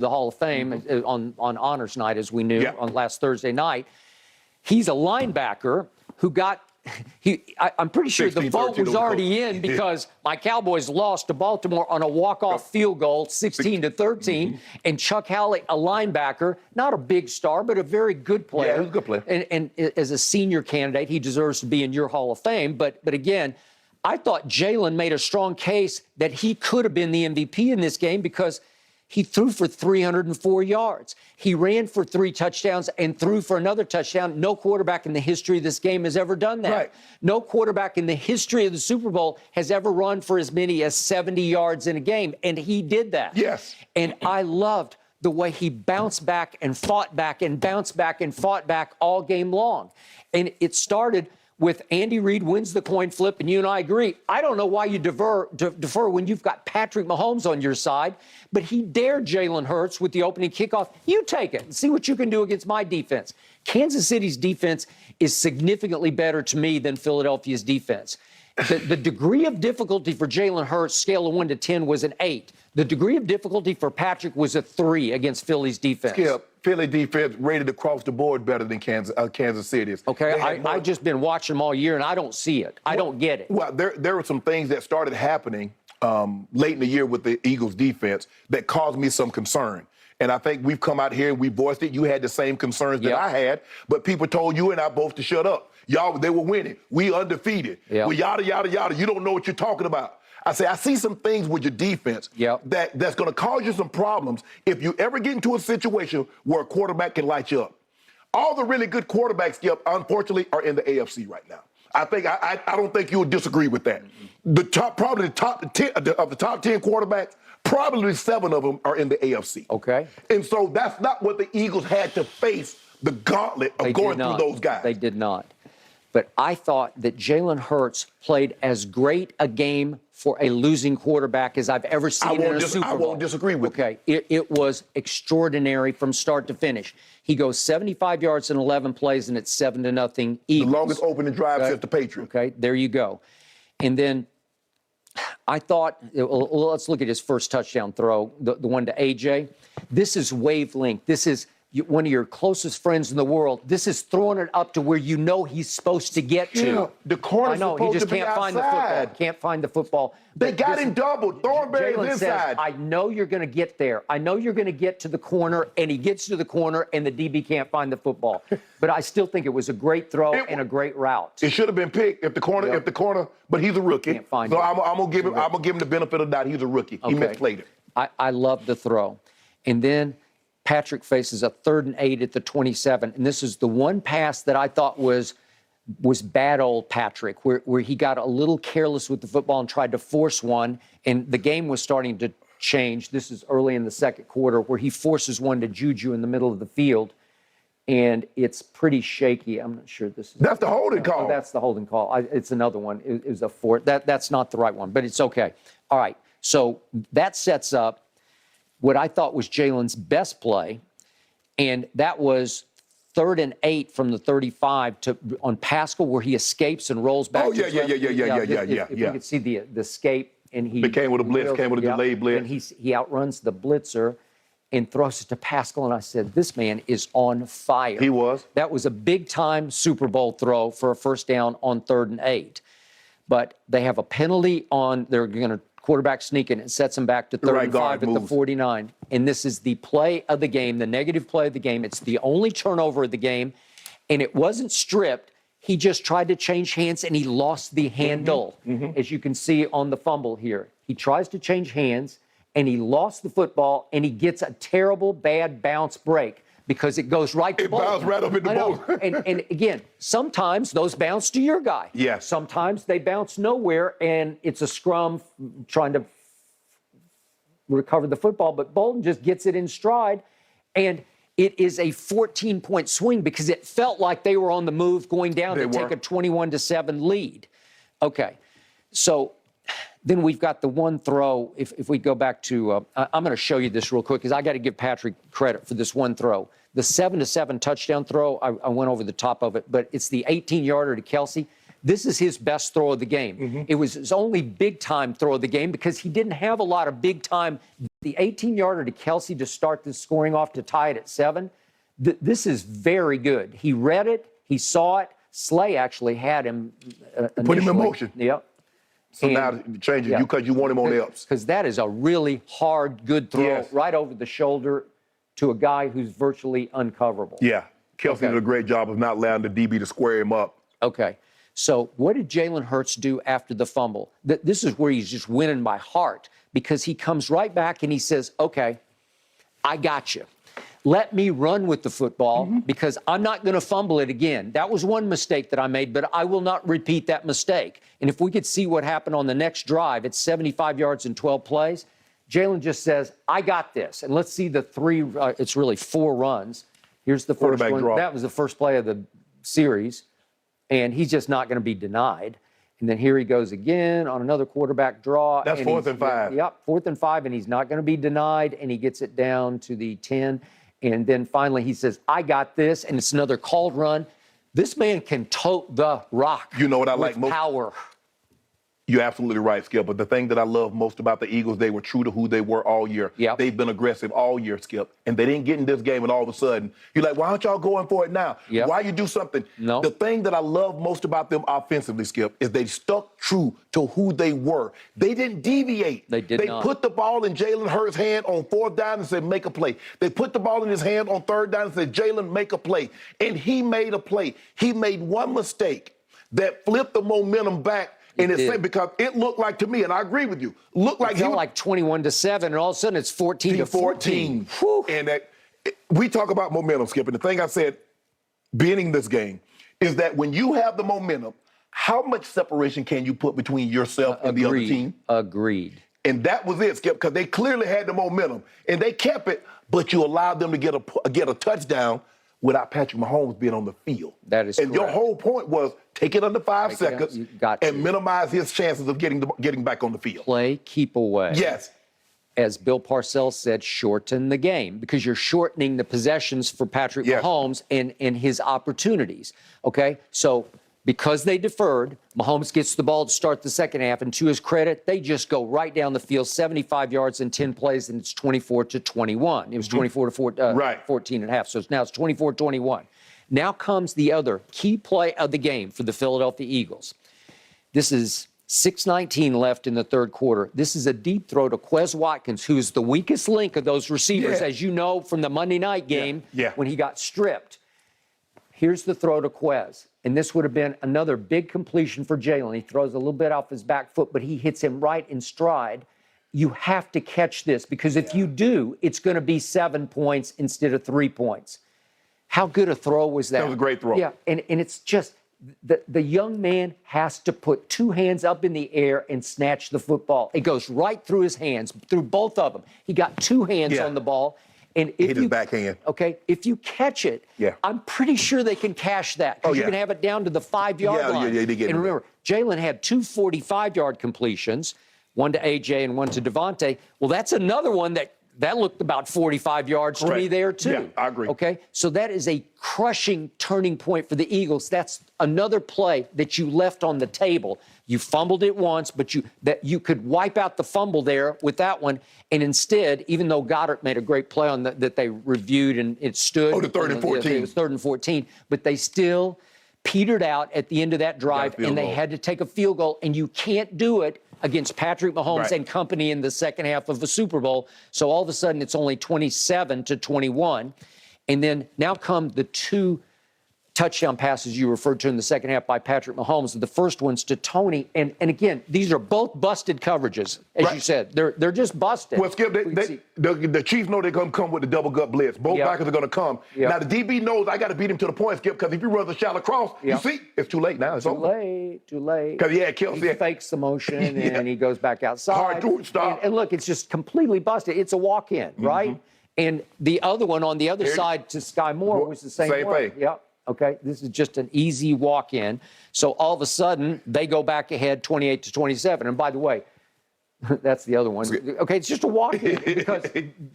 the Hall of Fame on honors night, as we knew on last Thursday night. He's a linebacker who got I'm pretty sure the vote was already in because my Cowboys lost to Baltimore on a walk-off field goal, 16-13, and Chuck Howley, a linebacker, not a big star, but a very good player. Yeah, he was a good player. And as a senior candidate, he deserves to be in your Hall of Fame. But again, I thought Jalen made a strong case that he could have been the MVP in this game because he threw for 304 yards. He ran for 3 touchdowns and threw for another touchdown. No quarterback in the history of this game has ever done that. Right. No quarterback in the history of the Super Bowl has ever run for as many as 70 yards in a game, and he did that. Yes. And I loved the way he bounced back and fought back and bounced back and fought back all game long. And it started with Andy Reid wins the coin flip, and you and I agree. I don't know why you defer when you've got Patrick Mahomes on your side, but he dared Jalen Hurts with the opening kickoff. You take it and see what you can do against my defense. Kansas City's defense is significantly better to me than Philadelphia's defense. The degree of difficulty for Jalen Hurts, scale of 1 to 10, was an 8. The degree of difficulty for Patrick was a 3 against Philly's defense. Skip, Philly defense rated across the board better than Kansas City's. Okay, I've just been watching them all year, and I don't see it. I don't get it. Well, there were some things that started happening late in the year with the Eagles defense that caused me some concern. And I think we've come out here and we voiced it. You had the same concerns that I had, but people told you and I both to shut up. Y'all, they were winning. We undefeated. Well, yada, yada, yada. You don't know what you're talking about. I say, I see some things with your defense that's going to cause you some problems if you ever get into a situation where a quarterback can light you up. All the really good quarterbacks, Skip, unfortunately, are in the AFC right now. I think I don't think you would disagree with that. Probably the top 10 of the top 10 quarterbacks, probably 7 of them are in the AFC. Okay. And so that's not what the Eagles had to face, the gauntlet of going through those guys. They did not. But I thought that Jalen Hurts played as great a game for a losing quarterback as I've ever seen in a Super Bowl. I won't disagree with you. Okay, it was extraordinary from start to finish. He goes 75 yards in 11 plays, and it's 7-0 Eagles. The longest opening drive since the Patriots. Okay, there you go. And then I thought, well, let's look at his first touchdown throw, the one to A.J. This is wavelength. This is one of your closest friends in the world. This is throwing it up to where you know he's supposed to get to. Yeah, the corner's supposed to be outside. Find the football. Can't find the football. They got him doubled. Thornberry's Jalen inside. says, I know you're going to get there. I know you're going to get to the corner, and he gets to the corner, and the DB can't find the football. But I still think it was a great throw and a great route. It should have been picked if the corner, but he's a rookie. Can't find so it. I'm gonna give him the benefit of the doubt. He's a rookie. Okay. He misplayed it. I love the throw. And then Patrick faces a 3rd and 8 at the 27. And this is the one pass that I thought was bad old Patrick, where he got a little careless with the football and tried to force one. And the game was starting to change. This is early in the second quarter where he forces one to Juju in the middle of the field. And it's pretty shaky. I'm not sure this is. That's the holding call. That's the holding call. It's another one. It was a 4. That's not the right one, but it's okay. All right. So that sets up what I thought was Jalen's best play, and that was 3rd and 8 from the 35 on Pascal, where he escapes and rolls back. Oh, yeah. If you could see the escape, and he came with a blitz, came with a delayed blitz. And he outruns the blitzer and throws it to Pascal, and I said, this man is on fire. He was. That was a big-time Super Bowl throw for a first down on 3rd and 8. But they have a penalty on, they're going to quarterback sneaking. It sets them back to 3rd and 5 at the 49. And this is the play of the game, the negative play of the game. It's the only turnover of the game. And it wasn't stripped. He just tried to change hands, and he lost the handle, as you can see on the fumble here. He tries to change hands, and he lost the football, and he gets a terrible, bad bounce break because it goes right to Bolton. It bounced right up in the Bolton. And again, sometimes those bounce to your guy. Yes. Sometimes they bounce nowhere, and it's a scrum trying to recover the football, but Bolton just gets it in stride, and it is a 14-point swing because it felt like they were on the move going down to take a 21-7 lead. Okay, so then we've got the one throw. If we go back to, I'm going to show you this real quick because I got to give Patrick credit for this one throw. The 7-7 touchdown throw, I went over the top of it, but it's the 18-yarder to Kelsey. This is his best throw of the game. It was his only big-time throw of the game because he didn't have a lot of big-time The 18-yarder to Kelsey to start this scoring off to tie it at 7. This is very good. He read it. He saw it. Slay actually had him Put him in motion. Yep. So now changing you because you want him on the ups. Because that is a really hard, good throw Yes. right over the shoulder to a guy who's virtually uncoverable. Yeah. Kelsey did a great job of not allowing the DB to square him up. Okay. So what did Jalen Hurts do after the fumble? This is where he's just winning by heart, because he comes right back and he says, okay, I got you. Let me run with the football because I'm not going to fumble it again. That was one mistake that I made, but I will not repeat that mistake. And if we could see what happened on the next drive, it's 75 yards in 12 plays. Jalen just says, I got this. And let's see the it's really 4 runs. Here's the first one. Draw. That was the first play of the series. And he's just not going to be denied. And then here he goes again on another quarterback draw. That's 4th and 5. Yep, 4th and 5, and he's not going to be denied, and he gets it down to the 10. And then finally he says, I got this, and it's another called run. This man can tote the rock. You know what I with like most? Power. You're absolutely right, Skip. But the thing that I love most about the Eagles, they were true to who they were all year. Yep. They've been aggressive all year, Skip. And they didn't get in this game, and all of a sudden, you're like, why aren't y'all going for it now? Yep. Why you do something? No. The thing that I love most about them offensively, Skip, is they stuck true to who they were. They didn't deviate. They did not. They put the ball in Jalen Hurts' hand on 4th down and said, make a play. They put the ball in his hand on 3rd down and said, Jalen, make a play. And he made a play. He made one mistake that flipped the momentum back. And it's because it looked like to me, and I agree with you, looked like It felt like 21-7, and all of a sudden it's 14-14. And we talk about momentum, Skip. And the thing I said beginning this game is that when you have the momentum, how much separation can you put between yourself and the other team? Agreed. And that was it, Skip, because they clearly had the momentum, and they kept it, but you allowed them to get a touchdown without Patrick Mahomes being on the field. That is correct. And your whole point was take it under 5 seconds and minimize his chances of getting back on the field. Play, keep away. Yes. As Bill Parcells said, shorten the game, because you're shortening the possessions for Patrick Mahomes and his opportunities. Okay? So because they deferred, Mahomes gets the ball to start the second half, and to his credit, they just go right down the field, 75 yards in 10 plays, and it's 24-21. It was 14 and a half, so now it's 24-21. Now comes the other key play of the game for the Philadelphia Eagles. This is 6:19 left in the third quarter. This is a deep throw to Quez Watkins, who is the weakest link of those receivers, as you know from the Monday night game when he got stripped. Here's the throw to Quez. And this would have been another big completion for Jalen. He throws a little bit off his back foot, but he hits him right in stride. You have to catch this, because if you do, it's going to be 7 points instead of 3 points. How good a throw was that? That was a great throw. Yeah, and it's just the young man has to put 2 hands up in the air and snatch the football. It goes right through his hands, through both of them. He got 2 hands on the ball. And if hit his backhand. Okay, if you catch it, I'm pretty sure they can cash that, because you can have it down to the 5-yard line. They get and remember, Jalen had 2 45-yard completions, one to AJ and one to Devontae. Well, that's another one that looked about 45 yards to me there, too. Yeah, I agree. Okay, so that is a crushing turning point for the Eagles. That's another play that you left on the table. You fumbled it once, but you could wipe out the fumble there with that one. And instead, even though Goddard made a great play on that they reviewed and it stood. Oh, the 3rd and 14. It was 3rd and 14, but they still petered out at the end of that drive, and they had to take a field goal, and you can't do it against Patrick Mahomes and company in the second half of the Super Bowl. So all of a sudden, it's only 27-21. And then now come the 2 touchdown passes you referred to in the second half by Patrick Mahomes. The first one's to Tony. And again, these are both busted coverages, as you said. They're just busted. Well, Skip, the Chiefs know they're going to come with the double gut blitz. Both backers are going to come. Now, the DB knows I got to beat him to the point, Skip, because if he runs a shallow cross, you see, it's too late now. It's over. Too late. Because, Kelsey. He fakes the motion, and he goes back outside. Hard to stop. And look, it's just completely busted. It's a walk-in, right? And the other one on the other side to Sky Moore was the same way. Thing. Yep. Okay, this is just an easy walk-in. So all of a sudden, they go back ahead 28-27. And by the way, that's the other one. Okay, it's just a walk-in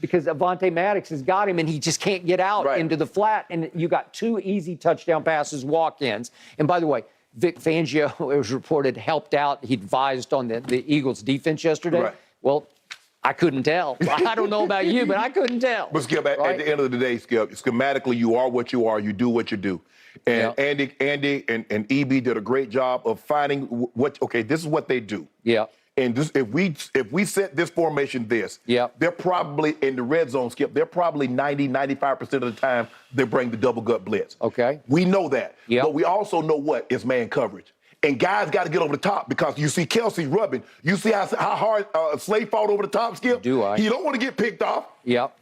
because Avonte Maddox has got him, and he just can't get out into the flat. And you got 2 easy touchdown passes, walk-ins. And by the way, Vic Fangio, it was reported, helped out. He advised on the Eagles' defense yesterday. Well, I couldn't tell. I don't know about you, but I couldn't tell. But Skip, at the end of the day, Skip, schematically, you are what you are. You do what you do. And Andy and EB did a great job of finding what. Okay, this is what they do. Yeah. And this, if we set this formation, they're probably in the red zone, Skip. They're probably 95% of the time they bring the double gut blitz. Okay. We know that. Yeah. But we also know what is man coverage. And guys got to get over the top because you see Kelsey rubbing. You see how hard Slay fought over the top, Skip? Do I? He don't want to get picked off. Yep.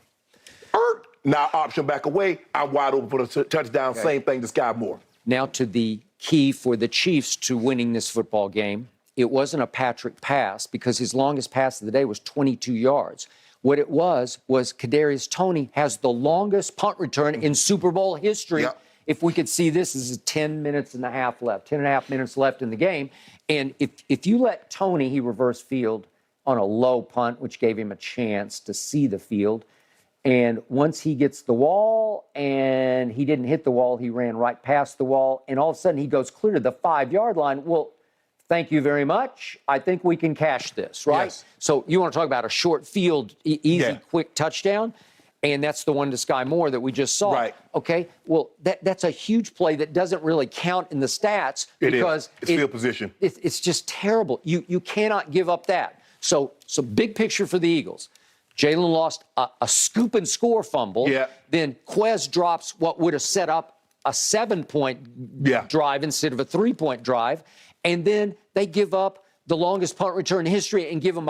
Now option back away. I'm wide open for the touchdown. Okay. Same thing to Sky Moore. Now to the key for the Chiefs to winning this football game. It wasn't a Patrick pass because his longest pass of the day was 22 yards. What it was Kadarius Toney has the longest punt return in Super Bowl history. Yep. If we could see this is 10 minutes and a half left, 10 and a half minutes left in the game. And if you let Toney, he reverse field on a low punt, which gave him a chance to see the field. And once he gets the wall and he didn't hit the wall, he ran right past the wall. And all of a sudden he goes clear to the 5-yard line. Well, thank you very much. I think we can cash this, right? Yes. So you want to talk about a short field, easy, quick touchdown. And that's the one to Sky Moore that we just saw. Right. Okay. Well, that's a huge play that doesn't really count in the stats because it's field position. It's just terrible. You cannot give up that. So big picture for the Eagles. Jalen lost a scoop and score fumble. Yeah. Then Quez drops what would have set up a 7-point drive instead of a 3-point drive. And then they give up the longest punt return in history and give them